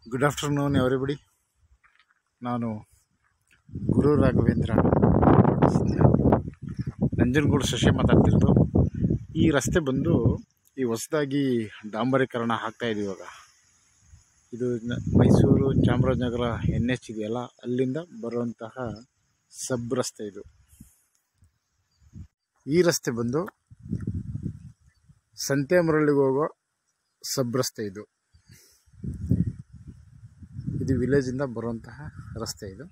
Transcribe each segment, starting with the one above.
Good afternoon everybody. ನಾನು ಗುರು ರಾಘವೇಂದ್ರ ನಂಜನಗೂಡು ಶಶಿ ಮಾತಾಡ್ತಿರೋದು. ಈ ರಸ್ತೆ ಬಂದು ಈ ಹೊಸದಾಗಿ ಡಾಂಬರೀಕರಣ ಆಗ್ತಾಯಿದೆ. ಇವಾಗ ಇದು ಮೈಸೂರು ಚಾಮರಾಜನಗರ NH ಇದೆಯಲ್ಲ, ಅಲ್ಲಿಂದ ಬರುವಂತಹ ಸಬ್ ರಸ್ತೆ ಇದು. ಈ ರಸ್ತೆ ಬಂದು ಸಂತೆಮರಳಿಗೆ ಹೋಗೋ ಸಬ್ ರಸ್ತೆ ಇದು. ಇದು ವಿಲೇಜಿಂದ ಬರುವಂತಹ ರಸ್ತೆ ಇದು.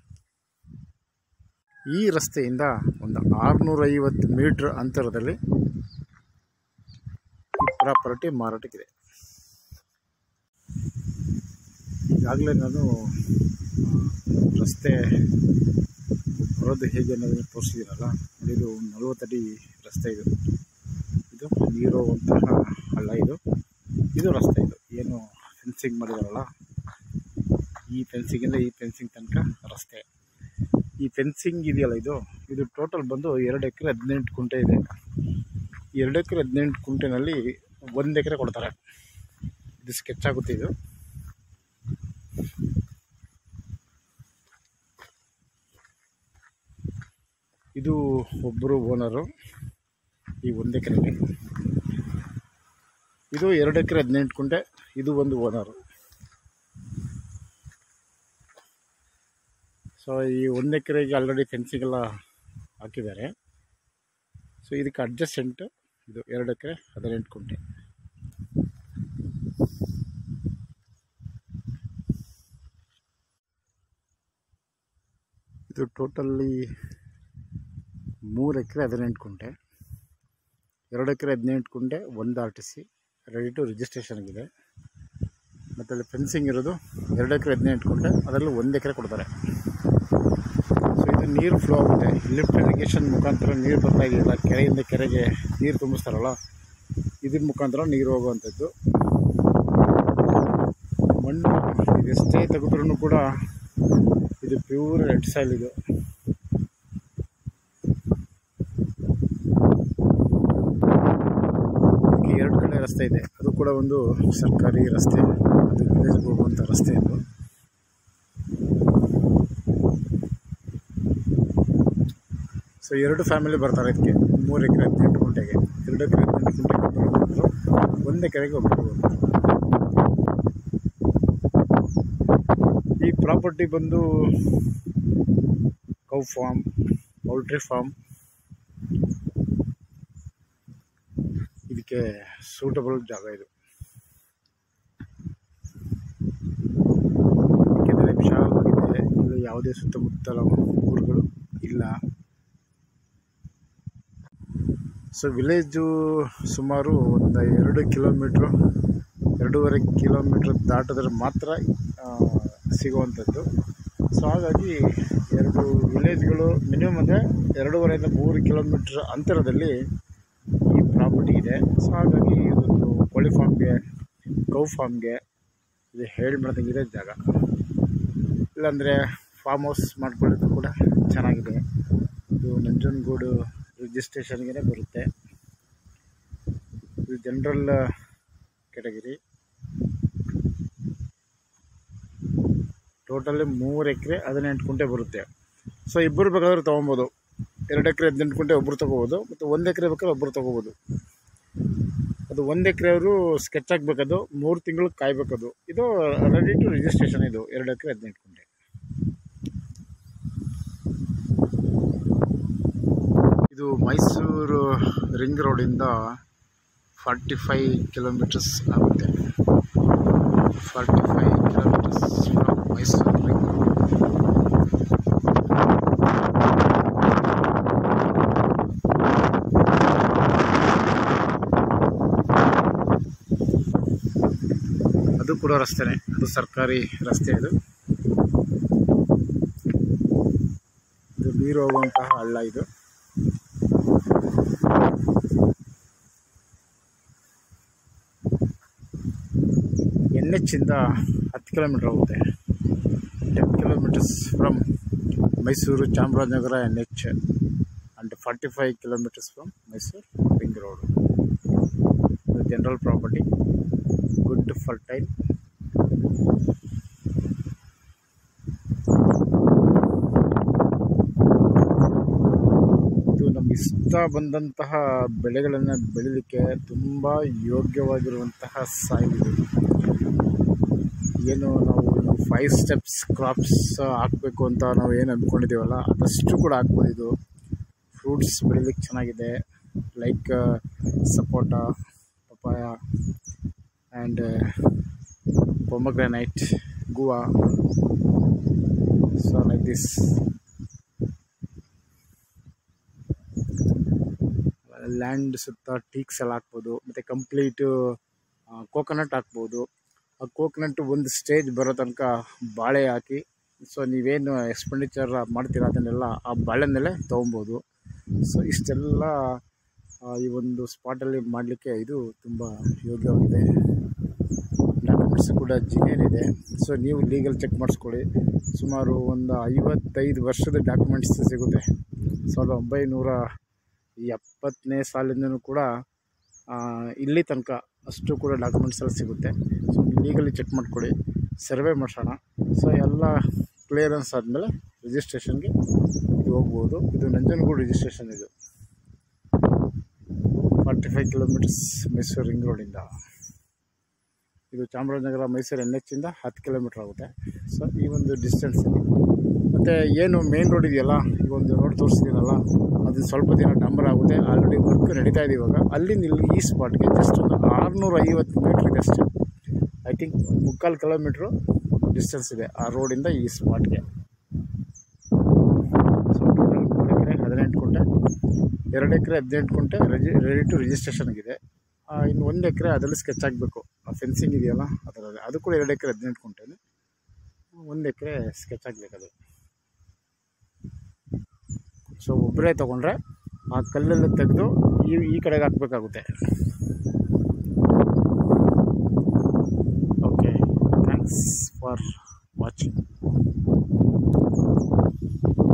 ಈ ರಸ್ತೆಯಿಂದ ಒಂದು 650 ಮೀಟ್ರ್ ಅಂತರದಲ್ಲಿ ಈ ಪ್ರಾಪರ್ಟಿ ಮಾರಾಟಕ್ಕಿದೆ. ಈಗಾಗಲೇ ನಾನು ರಸ್ತೆ ಬರೋದು ಹೇಗೆ ಅನ್ನೋದನ್ನು ತೋರಿಸಿದ್ದೀನಲ್ಲ. ಇದು 40 ಅಡಿ ರಸ್ತೆ ಇದು. ಇದು ನೀರು ಹೋಗುವಂತಹ ಹಳ್ಳ ಇದು ರಸ್ತೆ ಇದು. ಏನು ಫೆನ್ಸಿಂಗ್ ಮಾಡಿದಾರಲ್ಲ, ಈ ಫೆನ್ಸಿಂಗಿಂದ ಈ ಫೆನ್ಸಿಂಗ್ ತನಕ ರಸ್ತೆ. ಈ ಫೆನ್ಸಿಂಗ್ ಇದೆಯಲ್ಲ, ಇದು ಟೋಟಲ್ ಬಂದು 2 ಎಕರೆ 18 ಗುಂಟೆ ಇದೆ. 2 ಎಕರೆ 18 ಗುಂಟೆನಲ್ಲಿ 1 ಎಕರೆ ಕೊಡ್ತಾರೆ. ಇದು ಸ್ಕೆಚ್ ಆಗುತ್ತೆ. ಇದು ಒಬ್ಬರು ಓನರು ಈ 1 ಎಕರೆಗೆ. ಇದು 2 ಎಕರೆ 18 ಗುಂಟೆ, ಇದು ಒಂದು ಓನರು. ಸೊ ಈ 1 ಎಕರೆಗೆ ಆಲ್ರೆಡಿ ಫೆನ್ಸಿಂಗ್ ಎಲ್ಲ ಹಾಕಿದ್ದಾರೆ. ಸೊ ಇದಕ್ಕೆ ಅಡ್ಜಸ್ಟೆಂಟ್ ಇದು 2 ಎಕರೆ 18 ಗುಂಟೆ. ಇದು ಟೋಟಲ್ಲಿ 3 ಎಕರೆ 18 ಗುಂಟೆ, 2 ಎಕರೆ 18 ಗುಂಟೆ, 1 RTC ರೆಡಿ ಟು ರಿಜಿಸ್ಟ್ರೇಷನ್ಗಿದೆ. ಮತ್ತು ಅಲ್ಲಿ ಫೆನ್ಸಿಂಗ್ ಇರೋದು 2 ಎಕರೆ 18 ಗುಂಟೆ, ಅದರಲ್ಲಿ 1 ಎಕರೆ ಕೊಡ್ತಾರೆ. ಸೊ ಇದು ನೀರು ಫ್ಲೋ ಆಗುತ್ತೆ. ಲಿಫ್ಟ್ ಇರಿಗೇಷನ್ ಮುಖಾಂತರ ನೀರು ಬರ್ತಾ ಇದೆಯಲ್ಲ, ಕೆರೆಯಿಂದ ಕೆರೆಗೆ ನೀರು ತುಂಬಿಸ್ತಾರಲ್ಲ, ಇದ್ರ ಮುಖಾಂತರ ನೀರು ಹೋಗುವಂಥದ್ದು. ಮಣ್ಣು ಇದೆಷ್ಟೇ ತೆಗೆದ್ರೂ ಕೂಡ ಇದು ಪ್ಯೂರ್ ರೆಡ್ ಸಾಯಿಲ್ ಇದು. ಇದಕ್ಕೆ 2 ಕಡೆ ರಸ್ತೆ ಇದೆ. ಅದು ಕೂಡ ಒಂದು ಸರ್ಕಾರಿ ರಸ್ತೆ, ಅದು ವಿಲೇಜ್ಗೆ ಹೋಗುವಂಥ ರಸ್ತೆ ಇದು. ಸೊ 2 ಫ್ಯಾಮಿಲಿ ಬರ್ತಾರೆ ಇದಕ್ಕೆ. 3 ಎಕರೆ 18 ಗುಂಟೆಗೆ, 2 ಎಕರೆ 18 ಗುಂಟೆಗೆ ಒಬ್ಬರು, 1 ಎಕರೆಗೆ ಒಬ್ಬರು. ಈ ಪ್ರಾಪರ್ಟಿ ಬಂದು ಕೌ ಫಾರ್ಮ್, ಪೌಲ್ಟ್ರಿ ಫಾರ್ಮ್, ಇದಕ್ಕೆ ಸೂಟಬಲ್ ಜಾಗ ಇದು. ಏಕೆಂದರೆ ವಿಶಾಲವಾಗಿದೆ, ಇಲ್ಲಿ ಯಾವುದೇ ಸುತ್ತಮುತ್ತಲ ಊರುಗಳು ಇಲ್ಲ. ಸೊ ವಿಲೇಜು ಸುಮಾರು ಒಂದು 2 ಕಿಲೋಮೀಟ್ರು, 2.5 ಕಿಲೋಮೀಟ್ರ್ ದಾಟಿದ್ರೆ ಮಾತ್ರ ಸಿಗುವಂಥದ್ದು. ಸೊ ಹಾಗಾಗಿ 2 ವಿಲೇಜ್ಗಳು ಮಿನಿಮಮ್ ಅಂದರೆ 2.5 ಇಂದ 3 ಕಿಲೋಮೀಟ್ರ್ ಅಂತರದಲ್ಲಿ ಈ ಪ್ರಾಪರ್ಟಿ ಇದೆ. ಸೊ ಹಾಗಾಗಿ ಇದೊಂದು ಕೋಳಿ ಫಾರ್ಮ್ಗೆ, ಕೌ ಫಾರ್ಮ್ಗೆ ಇದು ಹೇಳ್ದಂಗಿದೆ ಜಾಗ. ಇಲ್ಲಾಂದರೆ ಫಾರ್ಮ್ ಹೌಸ್ ಮಾಡ್ಕೊಳ್ಳೋದು ಕೂಡ ಚೆನ್ನಾಗಿದೆ. ಇದು ನಂಜನಗೂಡು ರಿಜಿಸ್ಟ್ರೇಷನ್ಗೆ ಬರುತ್ತೆ. ಇದು ಜನರಲ್ ಕ್ಯಾಟಗರಿ. ಟೋಟಲಿ 3 ಎಕರೆ 18 ಗುಂಟೆ ಬರುತ್ತೆ. ಸೊ ಇಬ್ಬರು ಬೇಕಾದ್ರೆ ತೊಗೊಬೋದು. 2 ಎಕರೆ 18 ಗುಂಟೆ ಒಬ್ಬರು ತೊಗೋಬೋದು, ಮತ್ತು 1 ಎಕರೆ ಬೇಕಾದ್ರೆ ಒಬ್ಬರು ತೊಗೋಬೋದು. ಅದು 1 ಎಕರೆ ಅವರು ಸ್ಕೆಚ್ ಹಾಕ್ಬೇಕದು, 3 ತಿಂಗಳು ಕಾಯ್ಬೇಕದು. ಇದು ರೆಡಿ ಟು ರಿಜಿಸ್ಟ್ರೇಷನ್ ಇದು 2 ಎಕರೆ 18 ಗುಂಟೆ. ಇದು ಮೈಸೂರು ರಿಂಗ್ ರೋಡಿಂದ 45 ಕಿಲೋಮೀಟರ್ಸ್ ಆಗುತ್ತೆ. 45 kilometres from Mysuru ring road. ಅದು ಕೂಡ ರಸ್ತೆನೇ, ಅದು ಸರ್ಕಾರಿ ರಸ್ತೆ. ಇದು ನೀರು ಹೋಗುವಂತಹ ಹಳ್ಳ ಇದು. NH ಇಂದ 10 ಕಿಲೋಮೀಟ್ರ್ ಹೋಗುತ್ತೆ. 10 kilometres from Mysuru Chamarajanagar NH and 45 kilometers from Mysore Ring Road. The general property, good fertile. ಬೆಳೀತಾ ಬಂದಂತಹ ಬೆಳೆಗಳನ್ನು ಬೆಳೀಲಿಕ್ಕೆ ತುಂಬ ಯೋಗ್ಯವಾಗಿರುವಂತಹ ಸಾಯಿಲ್ ಇದು. ಏನು ನಾವು 5 ಸ್ಟೆಪ್ಸ್ ಕ್ರಾಪ್ಸ್ ಹಾಕಬೇಕು ಅಂತ ನಾವು ಏನು ಅಂದ್ಕೊಂಡಿದ್ದೀವಲ್ಲ ಅದಷ್ಟು ಕೂಡ ಹಾಕ್ಬೋದು. ಇದು ಫ್ರೂಟ್ಸ್ ಬೆಳೀಲಿಕ್ಕೆ ಚೆನ್ನಾಗಿದೆ, like sapota, papaya and pomegranate, guava. So like this. Land ಸುತ್ತ ಟೀಕ್ಸ್ ಎಲ್ಲ ಹಾಕ್ಬೋದು, ಮತ್ತು ಕಂಪ್ಲೀಟು ಕೋಕೋನಟ್ ಹಾಕ್ಬೋದು. ಆ ಕೋಕೋನಟ್ ಒಂದು ಸ್ಟೇಜ್ ಬರೋ ತನಕ ಬಾಳೆ ಹಾಕಿ, ಸೊ ನೀವೇನು ಎಕ್ಸ್ಪೆಂಡಿಚರ್ ಮಾಡ್ತೀರ ಅದನ್ನೆಲ್ಲ ಆ ಬಾಳೆನಲ್ಲೇ ತೊಗೊಬೋದು. ಸೊ ಇಷ್ಟೆಲ್ಲ ಈ ಒಂದು ಸ್ಪಾಟಲ್ಲಿ ಮಾಡಲಿಕ್ಕೆ ಇದು ತುಂಬ ಯೋಗ್ಯವಾಗಿದೆ. ಡಾಕ್ಯುಮೆಂಟ್ಸ್ ಕೂಡ ಜಿನೇನ್ ಇದೆ. ಸೊ ನೀವು ಲೀಗಲ್ ಚೆಕ್ ಮಾಡಿಸ್ಕೊಳ್ಳಿ. ಸುಮಾರು ಒಂದು 55 ವರ್ಷದ ಡಾಕ್ಯುಮೆಂಟ್ಸ್ ಸಿಗುತ್ತೆ. 1970ನೇ ಸಾಲಿಂದನೂ ಕೂಡ ಇಲ್ಲಿ ತನಕ ಅಷ್ಟು ಕೂಡ ಡಾಕ್ಯುಮೆಂಟ್ಸ್ ಎಲ್ಲ ಸಿಗುತ್ತೆ. ಸೊ ಲೀಗಲಿ ಚೆಕ್ ಮಾಡ್ಕೊಳ್ಳಿ, ಸರ್ವೆ ಮಾಡಿಸೋಣ. ಸೊ ಎಲ್ಲ ಕ್ಲಿಯರೆನ್ಸ್ ಆದಮೇಲೆ ರಿಜಿಸ್ಟ್ರೇಷನ್ಗೆ ಇದು ಹೋಗ್ಬೋದು. ಇದು ನಂಜನಗೂಡು ರಿಜಿಸ್ಟ್ರೇಷನ್. ಇದು 45 ಕಿಲೋಮೀಟರ್ಸ್ ಮೈಸೂರು ರಿಂಗ್ ರೋಡಿಂದ. ಇದು ಚಾಮರಾಜನಗರ ಮೈಸೂರು NH ಇಂದ 10 ಕಿಲೋಮೀಟ್ರ್ ಆಗುತ್ತೆ. ಸೊ ಈ ಒಂದು ಡಿಸ್ಟೆನ್ಸಲ್ಲಿ ಮತ್ತು ಏನು ಮೇನ್ ರೋಡ್ ಇದೆಯಲ್ಲ, ಈಗ ಒಂದು ರೋಡ್ ತೋರಿಸ್ತೀನಲ್ಲ, ಅದು ಸ್ವಲ್ಪ ದಿನ ಡಂಬರ್ ಆಗುತ್ತೆ. ಆಲ್ರೆಡಿ ವರ್ಕ್ ನಡೀತಾ ಇದೆ ಇವಾಗ. ಅಲ್ಲಿಂದ ಇಲ್ಲಿ ಈ ಸ್ಪಾಟ್ಗೆ ಜಸ್ಟ್ ಒಂದು 650 ಮೀಟ್ರ್ ಇದೆ ಅಷ್ಟೇ. ಐ ಥಿಂಕ್ 3/4 ಕಿಲೋಮೀಟ್ರು ಡಿಸ್ಟೆನ್ಸ್ ಇದೆ ಆ ರೋಡಿಂದ ಈ ಸ್ಪಾಟ್ಗೆ. ಸೊ ಟೋಟಲ್ 3 ಎಕರೆ 18 ಗುಂಟೆ, 2 ಎಕರೆ 18 ಗುಂಟೆ ರೆಡಿ ಟು ರಿಜಿಸ್ಟ್ರೇಷನ್ಗಿದೆ. ಇನ್ನು 1 ಎಕರೆ ಅದರಲ್ಲಿ ಸ್ಕೆಚ್ ಆಗಬೇಕು. ಆ ಫೆನ್ಸಿಂಗ್ ಇದೆಯಲ್ಲ ಅದರಲ್ಲಿ, ಅದು ಕೂಡ 2 ಎಕರೆ 18 ಗುಂಟೆನೇ. 1 ಎಕರೆ ಸ್ಕೆಚ್ ಆಗಬೇಕದು. ಸೊ ಒಬ್ಬರೇ ತೊಗೊಂಡ್ರೆ ಆ ಕಲ್ಲೆಲ್ಲ ತೆಗೆದು ಈ ಕಡೆಗೆ ಹಾಕಬೇಕಾಗುತ್ತೆ. Okay, thanks for watching.